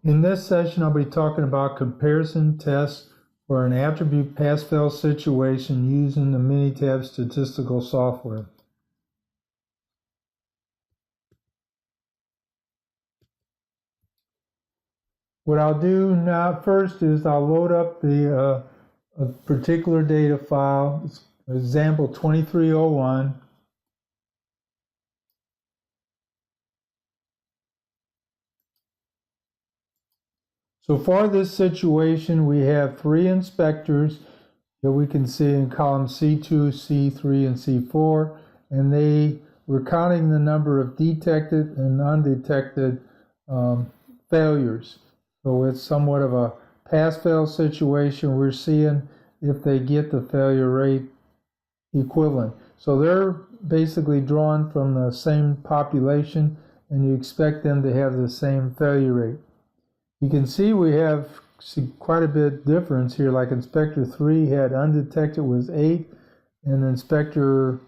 In this session, I'll be talking about comparison tests for an attribute pass-fail situation using the Minitab statistical software. What I'll do now first is I'll load up a particular data file, example 2301. So for this situation, we have 3 inspectors that we can see in column C2, C3, and C4, and we're counting the number of detected and undetected failures. So it's somewhat of a pass-fail situation. We're seeing if they get the failure rate equivalent. So they're basically drawn from the same population, and you expect them to have the same failure rate. You can see we have quite a bit difference here. Like Inspector 3 had undetected was 8, and Inspector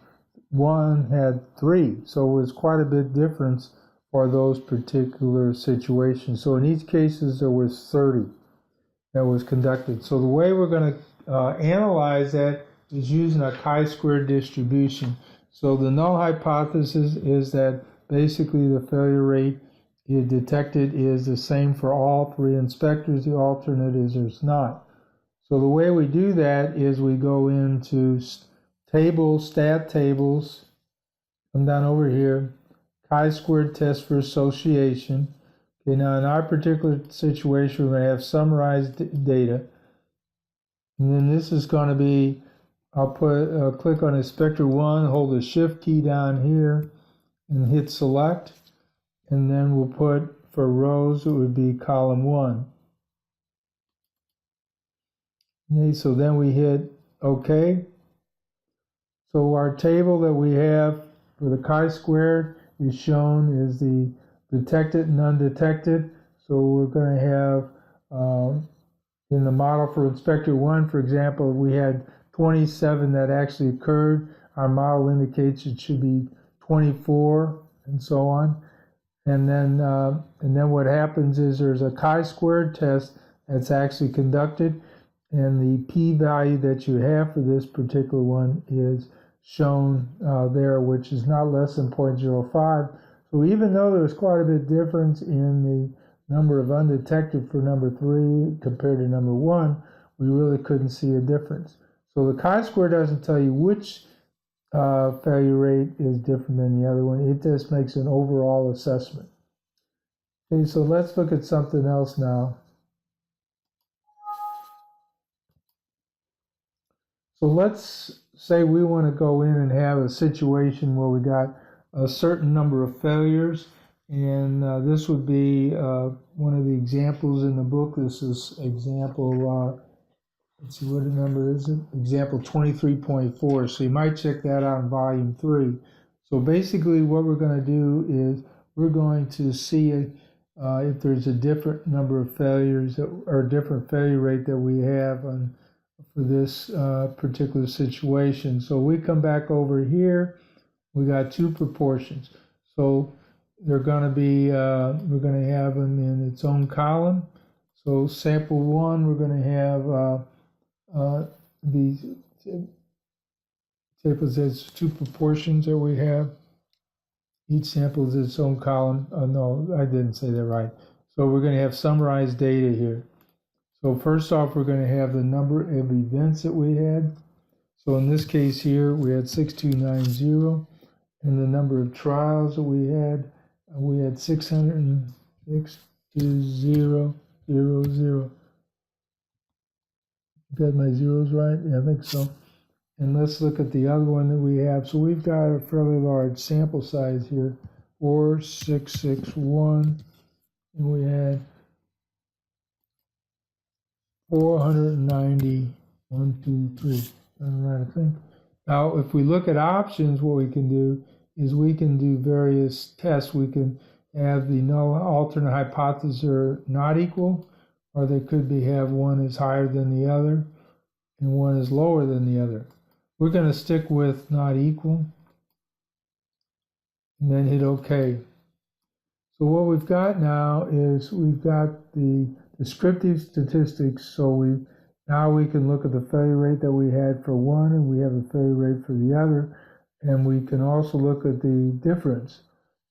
1 had 3. So it was quite a bit difference for those particular situations. So in each cases there was 30 that was conducted. So the way we're going to analyze that is using a chi-square distribution. So the null hypothesis is that basically the failure rate detected is the same for all 3 inspectors. The alternate is there's not. So the way we do that is we go into stat tables, come down over here, chi-squared test for association. Okay, now in our particular situation, we're going to have summarized data. And then this is going to be, I'll click on Inspector 1, hold the Shift key down here, and hit Select. And then we'll put, for rows, it would be column 1. Okay, so then we hit OK. So our table that we have for the chi-squared is shown as the detected and undetected. So we're going to have, in the model for Inspector 1, for example, we had 27 that actually occurred. Our model indicates it should be 24 and so on. And then what happens is there's a chi-squared test that's actually conducted, and the p-value that you have for this particular one is shown there, which is not less than 0.05. So even though there's quite a bit difference in the number of undetected for number 3 compared to number 1, we really couldn't see a difference. So the chi-square doesn't tell you which failure rate is different than the other one. It just makes an overall assessment. Okay, so let's look at something else now. So let's say we want to go in and have a situation where we got a certain number of failures, and this would be one of the examples in the book. This is example let's see, what number is it? Example 23.4. So you might check that out in volume 3. So basically what we're going to do is we're going to see if there's a different number of failures or a different failure rate that we have for this particular situation. So we come back over here, we got 2 proportions. So they're going to be, we're going to have them in its own column. So sample 1, we're going to have these tables has 2 proportions that we have. Each sample is its own column. No, I didn't say that right. So we're going to have summarized data here. So first off, we're going to have the number of events that we had. So in this case here, we had 6290, and the number of trials that we had 606,000. Got my zeros right? Yeah, I think so. And let's look at the other one that we have. So we've got a fairly large sample size here, 4661, and we had 490, 1, 2, 3. I'm trying to think. Now, if we look at options, what we can do is we can do various tests. We can have the null alternate hypothesis are not equal, or they could be have one is higher than the other and one is lower than the other. We're going to stick with not equal and then hit OK. So what we've got now is we've got the descriptive statistics. So now we can look at the failure rate that we had for one, and we have a failure rate for the other. And we can also look at the difference.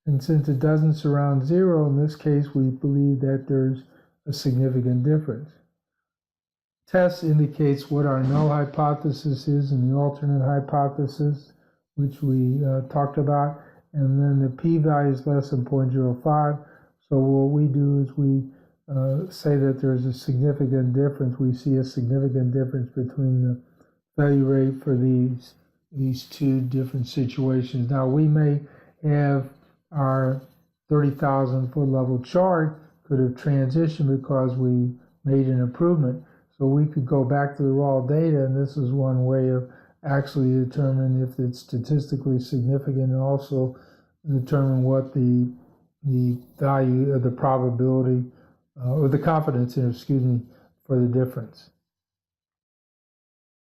And since it doesn't surround zero, in this case, we believe that there's a significant difference. Test indicates what our null hypothesis is and the alternate hypothesis, which we talked about. And then the p-value is less than 0.05. So what we do is we say that there's a significant difference. We see a significant difference between the failure rate for these two different situations. Now, we may have our 30,000 foot level chart could have transitioned because we made an improvement. So we could go back to the raw data, and this is one way of actually determine if it's statistically significant, and also determine what the value of the probability or the confidence, excuse me, for the difference.